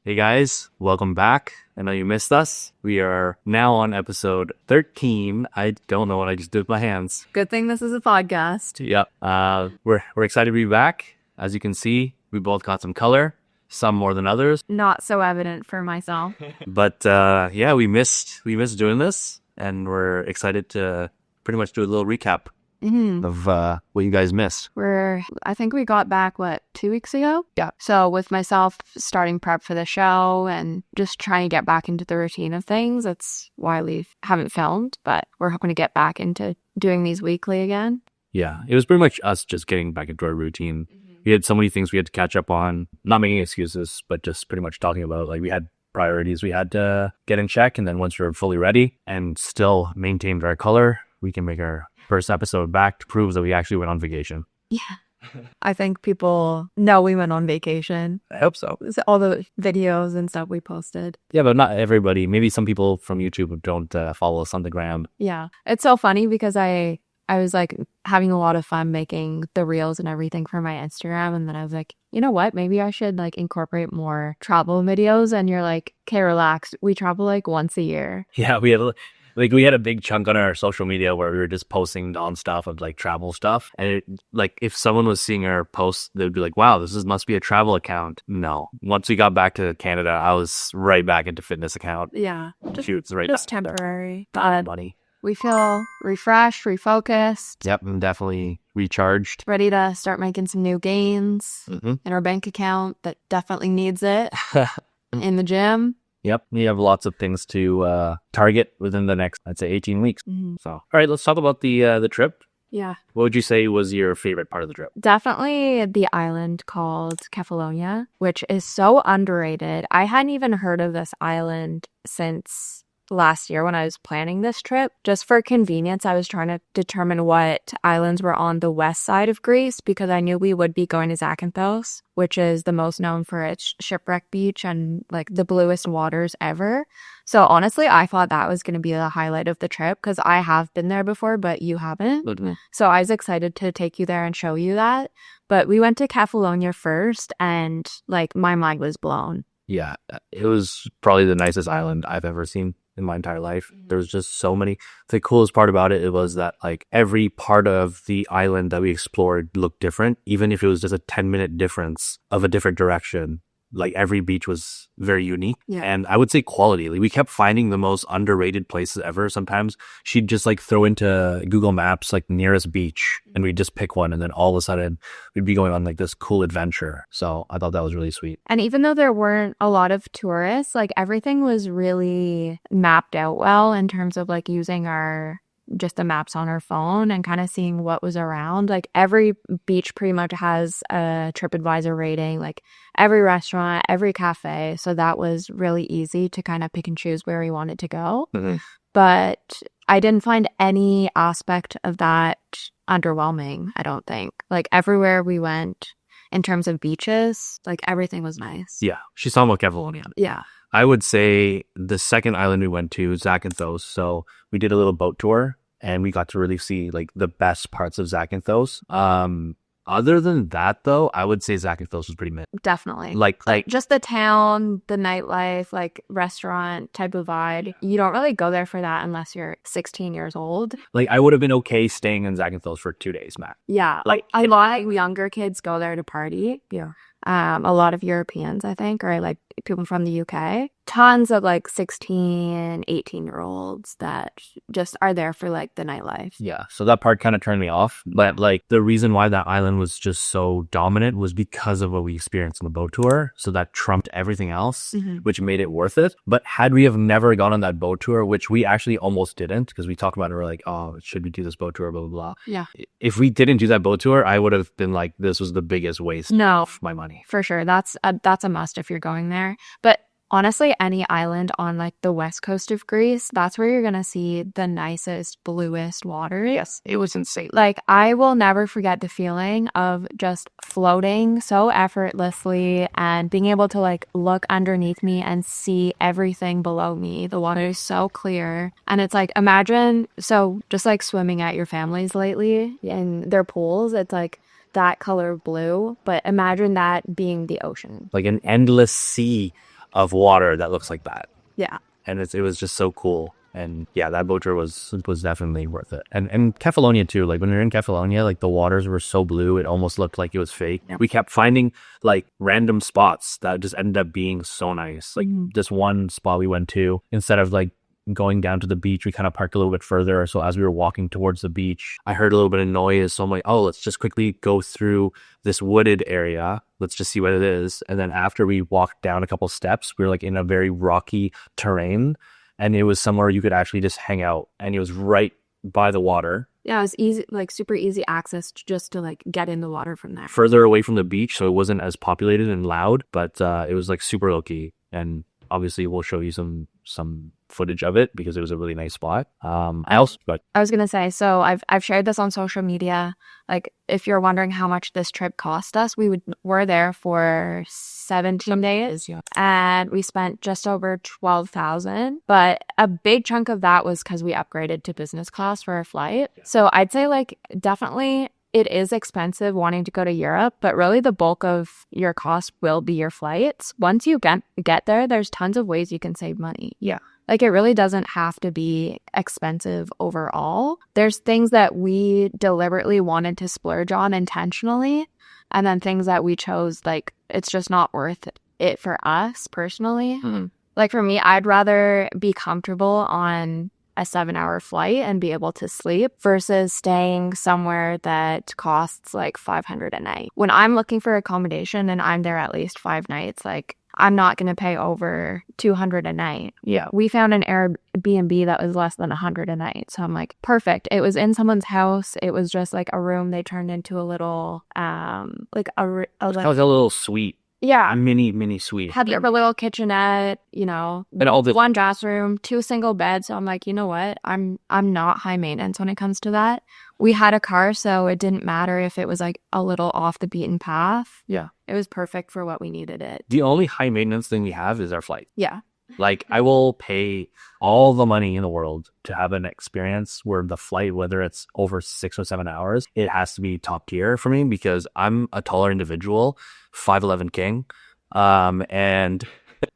Hey guys, welcome back. I know you missed us. We are now on episode 13. I don't know what I just did with my hands. Good thing this is a podcast. Yep. We're excited to be back. As you can see, we both got some color, some more than others. Not so evident for myself. But yeah, we missed doing this, and we're excited to pretty much do a little recap of what you guys missed. I think we got back, 2 weeks ago? Yeah. So with myself starting prep for the show and just trying to get back into the routine of things, that's why we haven't filmed, but we're hoping to get back into doing these weekly again. Yeah, it was pretty much us just getting back into our routine. We had so many things we had to catch up on, not making excuses, but just pretty much talking about, like, we had priorities we had to get in check, and then once we were fully ready and still maintained our color, we can make our first episode back to prove that we actually went on vacation. Yeah. I think people know we went on vacation. I hope so. All the videos and stuff we posted. Yeah, but not everybody. Maybe some people from YouTube don't follow us on the gram. Yeah. It's so funny because I was like having a lot of fun making the reels and everything for my Instagram. And then I was like, you know what? Maybe I should like incorporate more travel videos. And you're like, okay, relax. We travel like once a year. Yeah, we had a big chunk on our social media where we were just posting non-stop of like travel stuff. And if someone was seeing our posts, they'd be like, wow, must be a travel account. No. Once we got back to Canada, I was right back into fitness account. Yeah. Shoots right Just back temporary. But money. we feel refreshed, refocused. Yep, I'm definitely recharged. Ready to start making some new gains in our bank account that definitely needs it. In the gym. Yep, we have lots of things to target within the next, I'd say, 18 weeks. So, all right, let's talk about the trip. Yeah. What would you say was your favorite part of the trip? Definitely the island called Kefalonia, which is so underrated. I hadn't even heard of this island since last year when I was planning this trip. Just for convenience, I was trying to determine what islands were on the west side of Greece because I knew we would be going to Zakynthos, which is the most known for its shipwreck beach and like the bluest waters ever. So honestly, I thought that was going to be the highlight of the trip because I have been there before, but you haven't. So I was excited to take you there and show you that. But we went to Kefalonia first and like my mind was blown. Yeah, it was probably the nicest island I've ever seen in my entire life. There was just so many. The coolest part about it was that like every part of the island that we explored looked different, even if it was just a 10-minute difference of a different direction. Like every beach was very unique. Yeah. And I would say quality. Like we kept finding the most underrated places ever. Sometimes she'd just like throw into Google Maps like nearest beach and we'd just pick one, and then all of a sudden we'd be going on like this cool adventure. So I thought that was really sweet. And even though there weren't a lot of tourists, like everything was really mapped out well in terms of like using just the maps on our phone and kind of seeing what was around. Like every beach pretty much has a TripAdvisor rating, like every restaurant, every cafe. So that was really easy to kind of pick and choose where we wanted to go. But I didn't find any aspect of that underwhelming, I don't think. Like everywhere we went in terms of beaches, like everything was nice. Yeah. She's talking about Kefalonia. Yeah. I would say the second island we went to, Zakynthos. So we did a little boat tour and we got to really see like the best parts of Zakynthos. Other than that, though, I would say Zakynthos was pretty mid. Definitely. Like just the town, the nightlife, like restaurant type of vibe. You don't really go there for that unless you're 16 years old. Like I would have been okay staying in Zakynthos for 2 days, max. Yeah. Like a lot of younger kids go there to party. Yeah. A lot of Europeans, I think, or like people from the UK. Tons of like 16, 18-year-olds that just are there for like the nightlife. Yeah, so that part kind of turned me off. But like the reason why that island was just so dominant was because of what we experienced on the boat tour. So that trumped everything else, which made it worth it. But had we have never gone on that boat tour, which we actually almost didn't, because we talked about it, we're like, oh, should we do this boat tour, blah, blah, blah. Yeah. If we didn't do that boat tour, I would have been like, this was the biggest waste of my money. For sure. That's a must if you're going there. But honestly, any island on like the west coast of Greece, that's where you're going to see the nicest, bluest waters. Yes, it was insane. Like, I will never forget the feeling of just floating so effortlessly and being able to like look underneath me and see everything below me. The water is so clear. And it's like, imagine, so just like swimming at your families lately in their pools, it's like that color of blue. But imagine that being the ocean. Like an endless sea of water that looks like that. Yeah. And it was just so cool. And yeah, that boat tour was definitely worth it. And Kefalonia too. Like when we were in Kefalonia, like the waters were so blue, it almost looked like it was fake. Yeah. We kept finding like random spots that just ended up being so nice. Like this one spot we went to, instead of like going down to the beach, we kind of parked a little bit further. So as we were walking towards the beach, I heard a little bit of noise. So I'm like, oh, let's just quickly go through this wooded area. Let's just see what it is. And then after we walked down a couple steps, we were like in a very rocky terrain. And it was somewhere you could actually just hang out. And it was right by the water. Yeah, it was easy, like super easy access just to like get in the water from there. Further away from the beach, so it wasn't as populated and loud, but it was like super low key. And obviously we'll show you some footage of it because it was a really nice spot. I was gonna say, so I've shared this on social media. Like if you're wondering how much this trip cost us, were there for 17 days, and we spent just over 12,000. But a big chunk of that was because we upgraded to business class for our flight. So I'd say like definitely it is expensive wanting to go to Europe, but really the bulk of your cost will be your flights. Once you get there, there's tons of ways you can save money. Yeah. Like it really doesn't have to be expensive overall. There's things that we deliberately wanted to splurge on intentionally, and then things that we chose, like it's just not worth it for us personally. Like for me, I'd rather be comfortable on a 7-hour flight and be able to sleep versus staying somewhere that costs like $500 a night. When I'm looking for accommodation and I'm there at least 5 nights, like I'm not going to pay over $200 a night. Yeah. We found an Airbnb that was less than $100 a night. So I'm like, perfect. It was in someone's house. It was just like a room they turned into a little, like that was a little suite. Yeah. A mini suite. Had like a little kitchenette, you know, and all the 1 bathroom, 2 single beds. So I'm like, you know what? I'm not high maintenance when it comes to that. We had a car, so it didn't matter if it was like a little off the beaten path. Yeah. It was perfect for what we needed it. The only high maintenance thing we have is our flight. Yeah. Like I will pay all the money in the world to have an experience where the flight, whether it's over 6 or 7 hours, it has to be top tier for me because I'm a taller individual, 5'11" king. And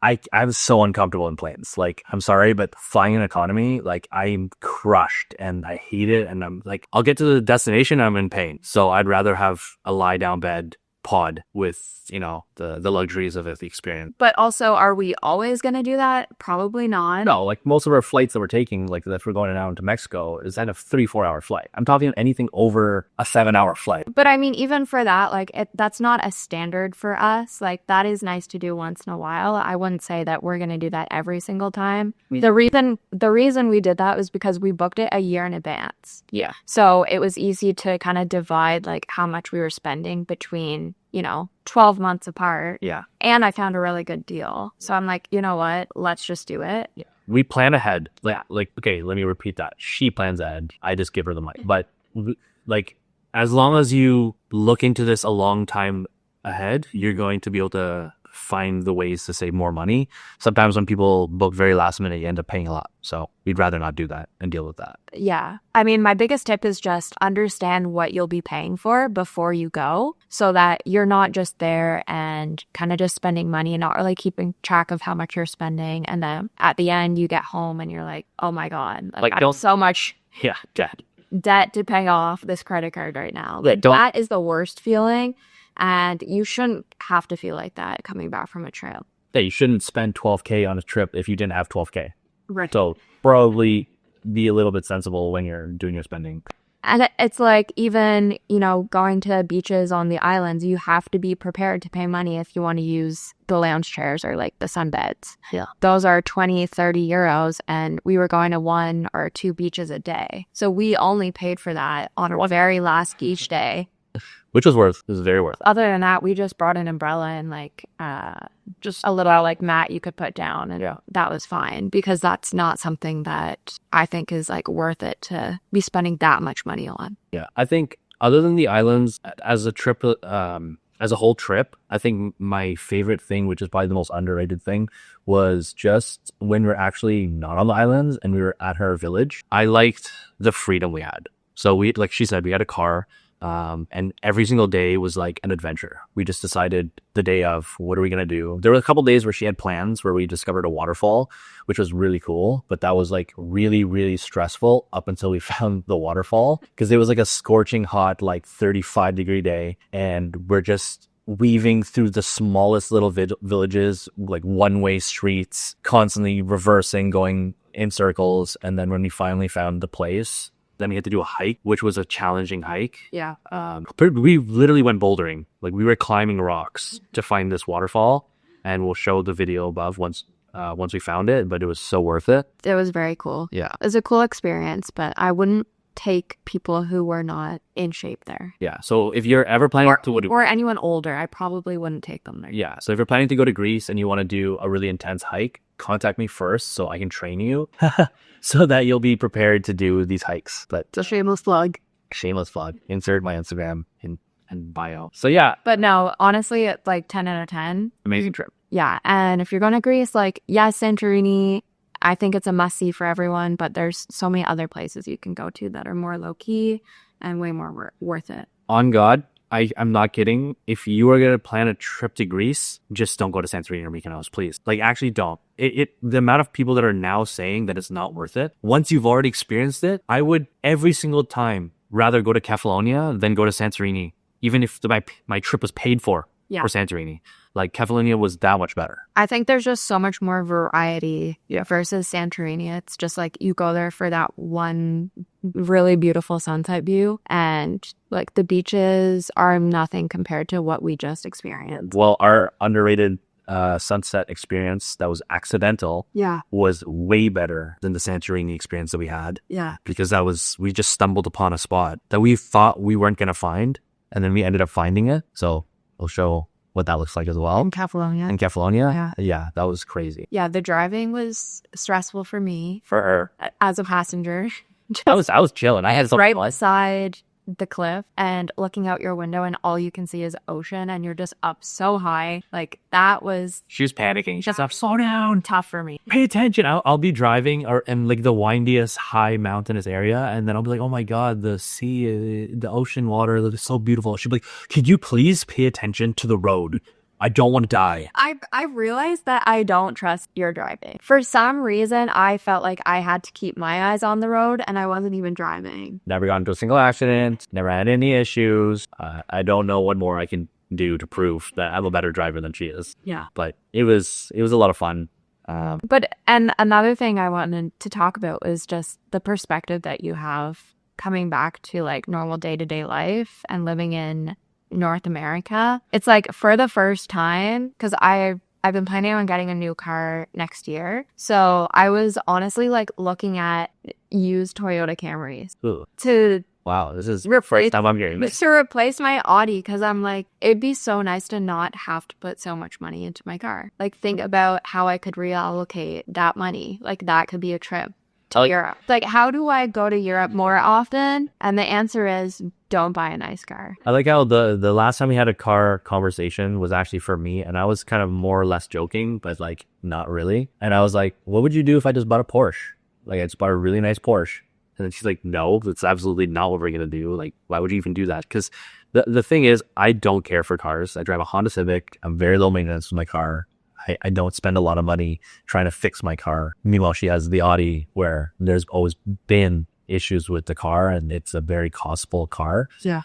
I'm so uncomfortable in planes. Like, I'm sorry, but flying in economy, like I'm crushed and I hate it. And I'm like, I'll get to the destination, I'm in pain. So I'd rather have a lie down bed pod with, you know, the luxuries of the experience. But also, are we always going to do that? Probably not. No, like most of our flights that we're taking, like if we're going down to Mexico, is at a 3-4 hour flight. I'm talking anything over a 7-hour flight. But I mean, even for that, like that's not a standard for us. Like that is nice to do once in a while. I wouldn't say that we're going to do that every single time. The reason we did that was because we booked it a year in advance. Yeah. So it was easy to kind of divide like how much we were spending between, you know, 12 months apart. Yeah. And I found a really good deal. So I'm like, you know what? Let's just do it. Yeah. We plan ahead. Like, okay, let me repeat that. She plans ahead. I just give her the money. But like, as long as you look into this a long time ahead, you're going to be able to find the ways to save more money. Sometimes when people book very last minute, you end up paying a lot. So we'd rather not do that and deal with that. Yeah. I mean, my biggest tip is just understand what you'll be paying for before you go so that you're not just there and kind of just spending money and not really keeping track of how much you're spending. And then at the end, you get home and you're like, oh my God, like I have so much debt to pay off this credit card right now. Like, that is the worst feeling. And you shouldn't have to feel like that coming back from a trip. Yeah, you shouldn't spend $12K on a trip if you didn't have $12K. Right. So probably be a little bit sensible when you're doing your spending. And it's like even, you know, going to beaches on the islands, you have to be prepared to pay money if you want to use the lounge chairs or like the sunbeds. Yeah. Those are 20, 30 euros. And we were going to 1 or 2 beaches a day. So we only paid for that on our very last beach day. Which was very worth. Other than that, we just brought an umbrella and like just a little like mat you could put down, and that was fine because that's not something that I think is like worth it to be spending that much money on. Yeah, I think other than the islands, as a trip, as a whole trip, I think my favorite thing, which is probably the most underrated thing, was just when we're actually not on the islands and we were at her village. I liked the freedom we had. So we, like she said, we had a car. And every single day was like an adventure. We just decided the day of, what are we going to do? There were a couple days where she had plans where we discovered a waterfall, which was really cool. But that was like really, really stressful up until we found the waterfall, because it was like a scorching hot, like 35-degree day. And we're just weaving through the smallest little villages, like one-way streets, constantly reversing, going in circles. And then when we finally found the place, then we had to do a hike, which was a challenging hike. Yeah. We literally went bouldering. Like, we were climbing rocks to find this waterfall, and we'll show the video above once we found it, but it was so worth it. It was very cool. Yeah. It was a cool experience, but I wouldn't take people who were not in shape there. Yeah. So if you're ever planning or anyone older, I probably wouldn't take them there. Yeah. So if you're planning to go to Greece and you want to do a really intense hike, contact me first so I can train you so that you'll be prepared to do these hikes. But It's a shameless plug. shameless plug. Insert my Instagram in bio. So yeah. But no, honestly, it's like 10 out of 10. Amazing trip. Yeah. And if you're going to Greece, like, yes, Santorini, I think it's a must-see for everyone, but there's so many other places you can go to that are more low-key and way more worth it. On God, I'm not kidding. If you are going to plan a trip to Greece, just don't go to Santorini or Mykonos, please. Like, actually don't. The amount of people that are now saying that it's not worth it, once you've already experienced it, I would every single time rather go to Kefalonia than go to Santorini, even if my trip was paid for Santorini. Like, Kefalonia was that much better. I think there's just so much more variety versus Santorini. It's just like you go there for that one really beautiful sunset view, and like the beaches are nothing compared to what we just experienced. Well, our underrated sunset experience that was accidental was way better than the Santorini experience that we had. Yeah. Because we just stumbled upon a spot that we thought we weren't going to find, and then we ended up finding it. So we'll show what that looks like as well. In Kefalonia. In Kefalonia? Yeah, that was crazy. Yeah, the driving was stressful for me. For her. As a passenger. I was chilling. I had right beside the cliff and looking out your window, and all you can see is ocean, and you're just up so high. Like, that was... She was panicking. She's like, slow down. Tough for me. Pay attention. I'll be driving in like the windiest, high mountainous area, and then I'll be like, oh my God, the sea, the ocean water is so beautiful. She'll be like, could you please pay attention to the road? I don't want to die. I realized that I don't trust your driving. For some reason, I felt like I had to keep my eyes on the road, and I wasn't even driving. Never got into a single accident. Never had any issues. I don't know what more I can do to prove that I'm a better driver than she is. Yeah. But it was a lot of fun. And another thing I wanted to talk about is just the perspective that you have coming back to like normal day-to-day life and living in North America. It's like for the first time, because I've been planning on getting a new car next year. So I was honestly like looking at used Toyota Camrys to wow, this is the first time I'm hearing this. To replace my Audi, because I'm like, it'd be so nice to not have to put so much money into my car. Like, think about how I could reallocate that money. Like, that could be a trip to Europe. Like, how do I go to Europe more often? And the answer is, don't buy a nice car. I like how the last time we had a car conversation was actually for me, and I was kind of more or less joking, but like not really. And I was like, what would you do if I just bought a Porsche? Like, I just bought a really nice Porsche. And then she's like, no, that's absolutely not what we're going to do. Like, why would you even do that? Because the thing is, I don't care for cars. I drive a Honda Civic. I'm very low maintenance with my car. I don't spend a lot of money trying to fix my car. Meanwhile, she has the Audi, where there's always been issues with the car, and it's a very costful car. Yeah.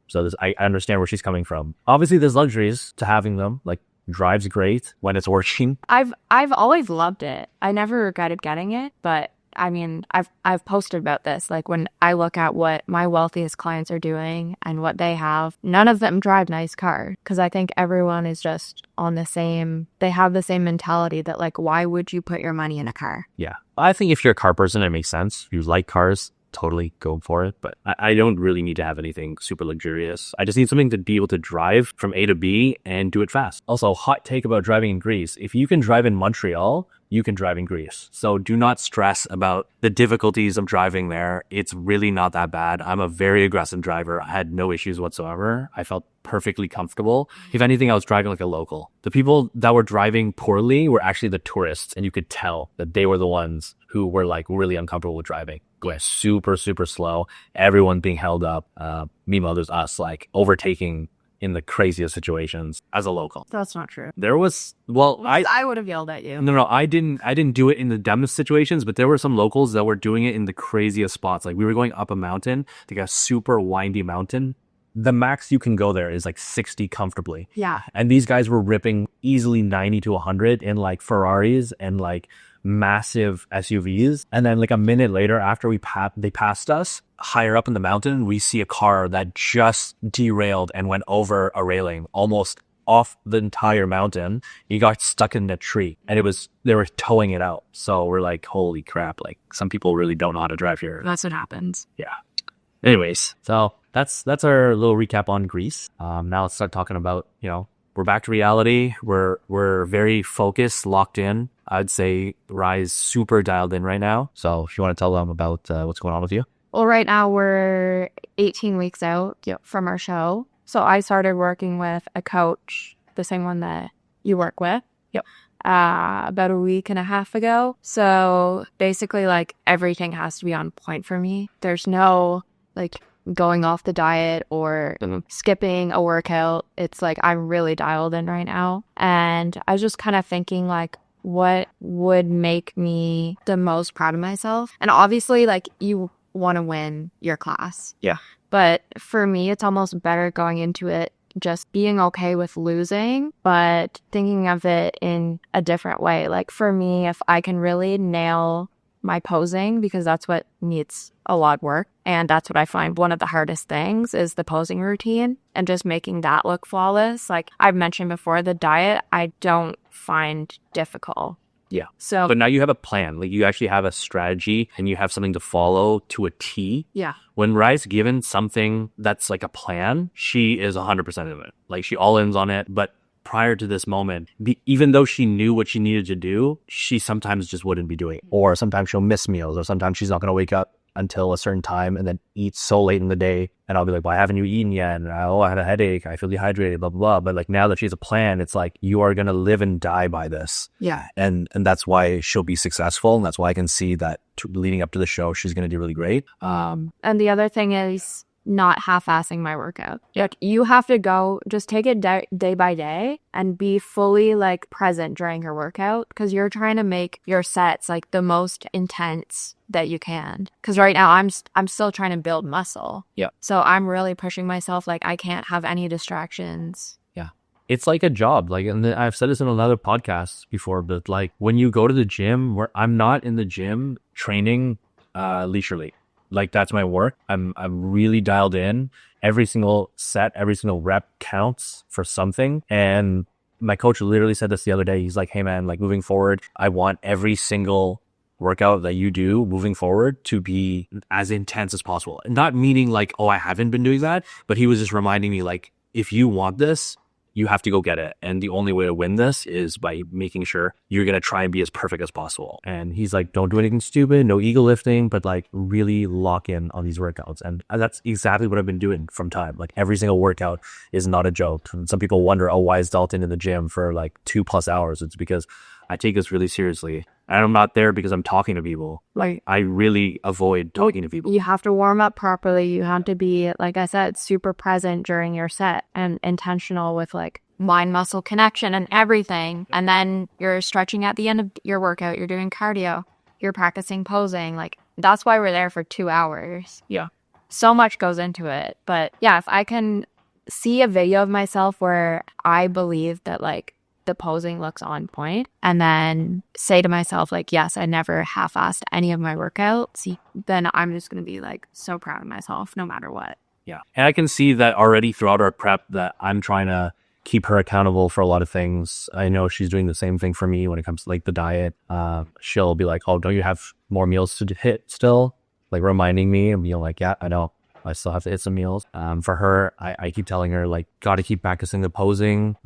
So I understand where she's coming from. Obviously, there's luxuries to having them. Like, drives great when it's working. I've always loved it. I never regretted getting it, but I mean, I've posted about this. Like, when I look at what my wealthiest clients are doing and what they have, none of them drive nice cars, because I think everyone is just on they have the same mentality that, like, why would you put your money in a car? Yeah. I think if you're a car person, it makes sense. If you like cars, totally go for it. But I don't really need to have anything super luxurious. I just need something to be able to drive from A to B and do it fast. Also, hot take about driving in Greece. If you can drive in Montreal, you can drive in Greece. So do not stress about the difficulties of driving there. It's really not that bad. I'm a very aggressive driver. I had no issues whatsoever. I felt perfectly comfortable. If anything, I was driving like a local. The people that were driving poorly were actually the tourists, and you could tell that they were the ones who were like really uncomfortable with driving. going super, super slow. Everyone being held up. Meanwhile, there's us like overtaking in the craziest situations as a local. That's not true. There was, well, I would have yelled at you. no, I didn't do it in the dumbest situations, but there were some locals that were doing it in the craziest spots. Like we were going up a mountain, like a super windy mountain. The max you can go there is like 60 comfortably. Yeah. And these guys were ripping easily 90 to 100 in like Ferraris and like massive SUVs. And then like a minute later, after they passed us higher up in the mountain, we see a car that just derailed and went over a railing almost off the entire mountain. He got stuck in a tree and they were towing it out. So we're like, holy crap, like some people really don't know how to drive here. That's what happens. Yeah. Anyways, so that's our little recap on Greece. Now let's start talking about, we're back to reality. We're very focused, locked in. I'd say Rye's super dialed in right now. So if you want to tell them about what's going on with you. Well, right now we're 18 weeks out from our show. So I started working with a coach, the same one that you work with. Yep. About a week and a half ago. So basically, like, everything has to be on point for me. There's no, like, going off the diet or skipping a workout. It's like I'm really dialed in right now. And I was just kind of thinking, like, what would make me the most proud of myself? And obviously, like, you want to win your class. Yeah. But for me, it's almost better going into it just being okay with losing, but thinking of it in a different way. Like for me, if I can really nail my posing, because that's what needs a lot of work. And that's what I find one of the hardest things is the posing routine and just making that look flawless. Like I've mentioned before, the diet, I don't find difficult. Yeah. So, but now you have a plan. Like you actually have a strategy and you have something to follow to a T. Yeah. When Rye's given something that's like a plan, she is 100% of it. Like she all ins on it. But prior to this moment, even though she knew what she needed to do, she sometimes just wouldn't be doing it. Or sometimes she'll miss meals, or sometimes she's not going to wake up until a certain time and then eat so late in the day. And I'll be like, why haven't you eaten yet? And I had a headache. I feel dehydrated, blah, blah, blah. But like now that she has a plan, it's like, you are going to live and die by this. Yeah. And that's why she'll be successful. And that's why I can see that leading up to the show, she's going to do really great. And the other thing is not half-assing my workout. Like, you have to go, just take it day by day and be fully like present during your workout, because you're trying to make your sets like the most intense that you can. Because right now I'm still trying to build muscle. Yeah. So I'm really pushing myself. Like I can't have any distractions. Yeah. It's like a job. Like, and I've said this in another podcast before, but like when you go to the gym, where I'm not in the gym training leisurely. Like that's my work. I'm really dialed in. Every single set, every single rep counts for something. And my coach literally said this the other day. He's like, hey man, like moving forward, I want every single workout that you do moving forward to be as intense as possible. Not meaning like, oh, I haven't been doing that, but he was just reminding me like, if you want this, you have to go get it. And the only way to win this is by making sure you're going to try and be as perfect as possible. And he's like, don't do anything stupid, no ego lifting, but like really lock in on these workouts. And that's exactly what I've been doing from time. Like every single workout is not a joke. And some people wonder, oh, why is Dalton in the gym for like 2+ hours? It's because I take this really seriously. And I'm not there because I'm talking to people. Like I really avoid talking to people. You have to warm up properly. You have to be, like I said, super present during your set and intentional with like mind muscle connection and everything. And then you're stretching at the end of your workout. You're doing cardio. You're practicing posing. Like that's why we're there for 2 hours. Yeah. So much goes into it. But yeah, if I can see a video of myself where I believe that like the posing looks on point, and then say to myself like, yes, I never half-assed any of my workouts, then I'm just going to be like so proud of myself no matter what. Yeah. And I can see that already throughout our prep that I'm trying to keep her accountable for a lot of things. I know she's doing the same thing for me when it comes to like the diet. She'll be like, oh, don't you have more meals to hit still? Like reminding me and being like, yeah, I know. I still have to hit some meals. For her, I keep telling her like, got to keep practicing the posing.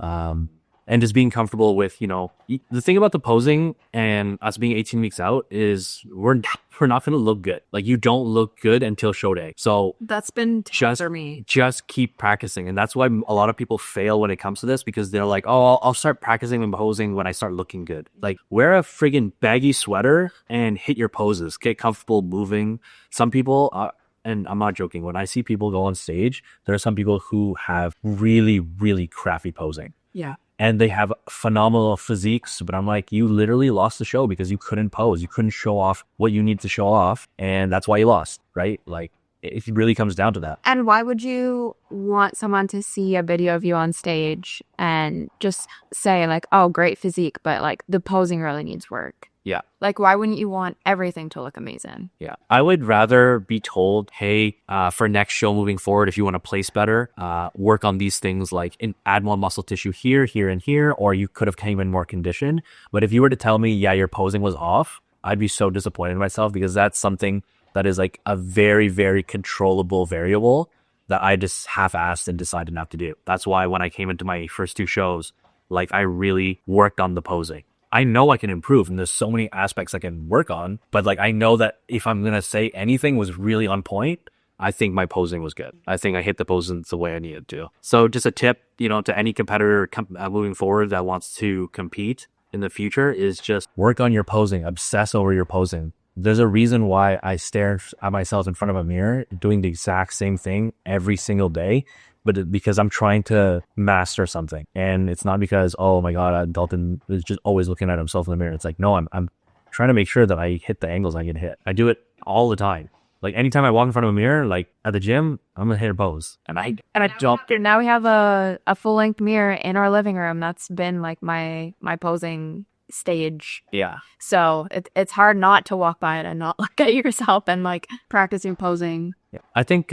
And just being comfortable with, the thing about the posing and us being 18 weeks out is we're not going to look good. Like, you don't look good until show day. So that's been tough for me. Just keep practicing. And that's why a lot of people fail when it comes to this, because they're like, oh, I'll start practicing and posing when I start looking good. Like, wear a friggin' baggy sweater and hit your poses. Get comfortable moving. Some people, and I'm not joking, when I see people go on stage, there are some people who have really, really crappy posing. Yeah. And they have phenomenal physiques, but I'm like, you literally lost the show because you couldn't pose. You couldn't show off what you need to show off. And that's why you lost, right? Like, it really comes down to that. And why would you want someone to see a video of you on stage and just say like, oh, great physique, but like the posing really needs work? Yeah. Like, why wouldn't you want everything to look amazing? Yeah. I would rather be told, hey, for next show moving forward, if you want to place better, work on these things, like add more muscle tissue here, here, and here, or you could have came in more conditioned. But if you were to tell me, yeah, your posing was off, I'd be so disappointed in myself, because that's something that is like a very, very controllable variable that I just half-assed and decided not to do. That's why when I came into my first 2 shows, like, I really worked on the posing. I know I can improve, and there's so many aspects I can work on, but like, I know that if I'm going to say anything was really on point, I think my posing was good. I think I hit the posing the way I needed to. So just a tip, to any competitor moving forward that wants to compete in the future, is just work on your posing, obsess over your posing. There's a reason why I stare at myself in front of a mirror doing the exact same thing every single day, but because I'm trying to master something. And it's not because, oh my God, Dalton is just always looking at himself in the mirror. It's like, no, I'm trying to make sure that I hit the angles I can hit. I do it all the time. Like, anytime I walk in front of a mirror, like at the gym, I'm gonna hit a pose. And I don't. Now we have a full-length mirror in our living room. That's been like my posing stage. Yeah. So it's hard not to walk by it and not look at yourself and like practicing posing. Yeah. I think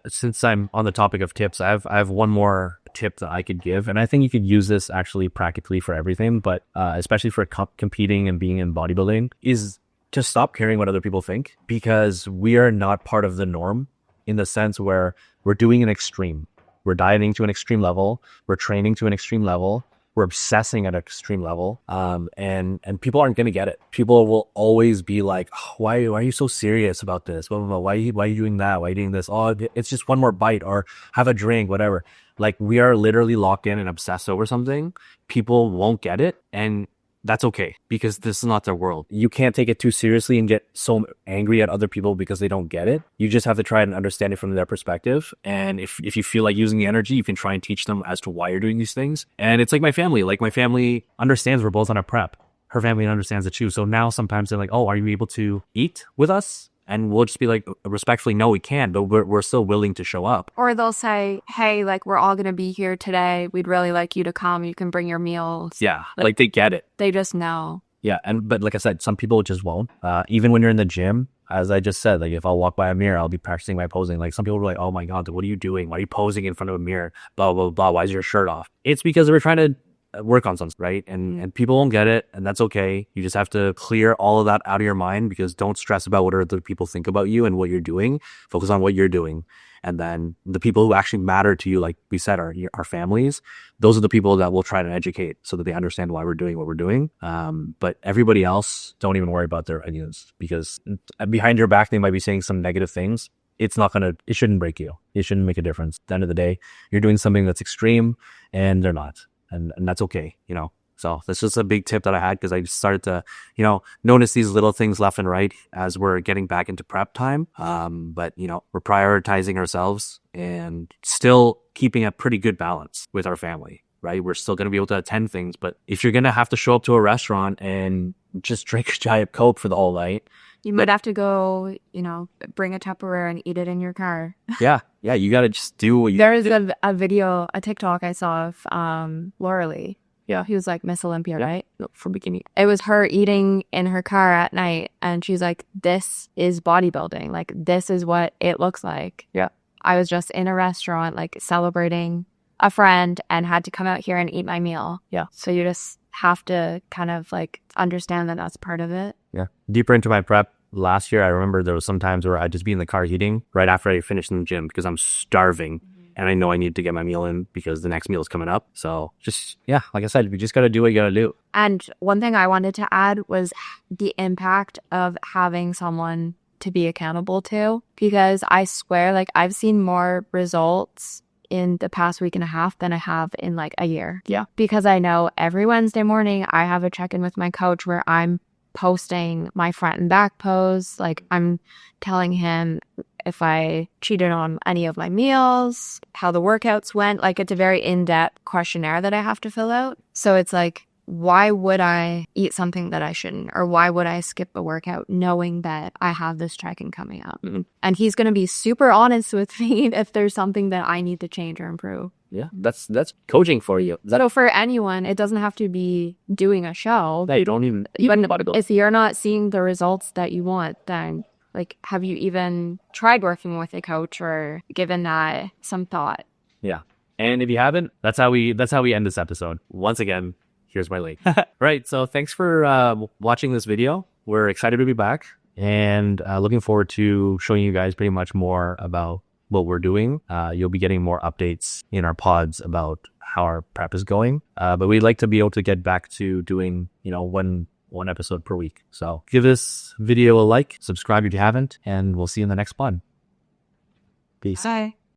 since I'm on the topic of tips, I have one more tip that I could give, and I think you could use this actually practically for everything, but especially for competing and being in bodybuilding, is to stop caring what other people think, because we are not part of the norm, in the sense where we're doing an extreme. We're dieting to an extreme level. We're training to an extreme level. We're obsessing at an extreme level, and people aren't going to get it. People will always be like, oh, why are you so serious about this? Blah, blah, blah. Why are you doing that? Why are you doing this? Oh, it's just one more bite, or have a drink, whatever. Like, we are literally locked in and obsessed over something. People won't get it, and that's okay, because this is not their world. You can't take it too seriously and get so angry at other people because they don't get it. You just have to try and understand it from their perspective. And if you feel like using the energy, you can try and teach them as to why you're doing these things. And it's like my family. Like, my family understands we're both on a prep. Her family understands it too. So now sometimes they're like, oh, are you able to eat with us? And we'll just be like, respectfully, no, we can, but we're still willing to show up. Or they'll say, hey, like, we're all going to be here today. We'd really like you to come. You can bring your meals. Yeah, like they get it. They just know. Yeah, but like I said, some people just won't. Even when you're in the gym, as I just said, like, if I'll walk by a mirror, I'll be practicing my posing. Like, some people are like, oh my God, what are you doing? Why are you posing in front of a mirror? Blah, blah, blah. Why is your shirt off? It's because we're trying to work on something, right? And people won't get it, and that's okay. You just have to clear all of that out of your mind, because don't stress about what other people think about you and what you're doing. Focus on what you're doing. And then the people who actually matter to you, like we said, are our families. Those are the people that we'll try to educate so that they understand why we're doing what we're doing. But everybody else, don't even worry about their opinions, because behind your back, they might be saying some negative things. It shouldn't break you. It shouldn't make a difference. At the end of the day, you're doing something that's extreme, and they're not. And that's okay, So that's just a big tip that I had, because I just started to, notice these little things left and right as we're getting back into prep time. But, we're prioritizing ourselves and still keeping a pretty good balance with our family, right? We're still going to be able to attend things. But if you're going to have to show up to a restaurant and just drink a giant Coke for the whole night, you might have to go, bring a Tupperware and eat it in your car. Yeah. You got to just do what you There is a video, a TikTok I saw of Laura Lee. Yeah. He was like Miss Olympia, right? For bikini. It was her eating in her car at night. And she's like, this is bodybuilding. Like, this is what it looks like. Yeah. I was just in a restaurant, like, celebrating a friend, and had to come out here and eat my meal. Yeah. So you just have to kind of like understand that that's part of it. Yeah. Deeper into my prep, last year, I remember there was some times where I'd just be in the car eating right after I finished in the gym, because I'm starving. and I know I need to get my meal in because the next meal is coming up. So just, yeah, like I said, we just got to do what you got to do. And one thing I wanted to add was the impact of having someone to be accountable to, because I swear, like, I've seen more results in the past week and a half than I have in like a year. Yeah. Because I know every Wednesday morning I have a check-in with my coach where I'm posting my front and back pose. Like, I'm telling him if I cheated on any of my meals, how the workouts went. Like, it's a very in-depth questionnaire that I have to fill out. So it's like, why would I eat something that I shouldn't? Or why would I skip a workout knowing that I have this check-in coming up? And he's going to be super honest with me if there's something that I need to change or improve. Yeah, that's coaching for you. So for anyone, it doesn't have to be doing a show. Yeah, you don't even bodybuild. If you're not seeing the results that you want, then like, have you even tried working with a coach or given that some thought? Yeah. And if you haven't, that's how we end this episode. Once again, here's my link. Right. So thanks for watching this video. We're excited to be back and looking forward to showing you guys pretty much more about what we're doing. You'll be getting more updates in our pods about how our prep is going. But we'd like to be able to get back to doing, one episode per week. So give this video a like, subscribe if you haven't, and we'll see you in the next pod. Peace. Bye.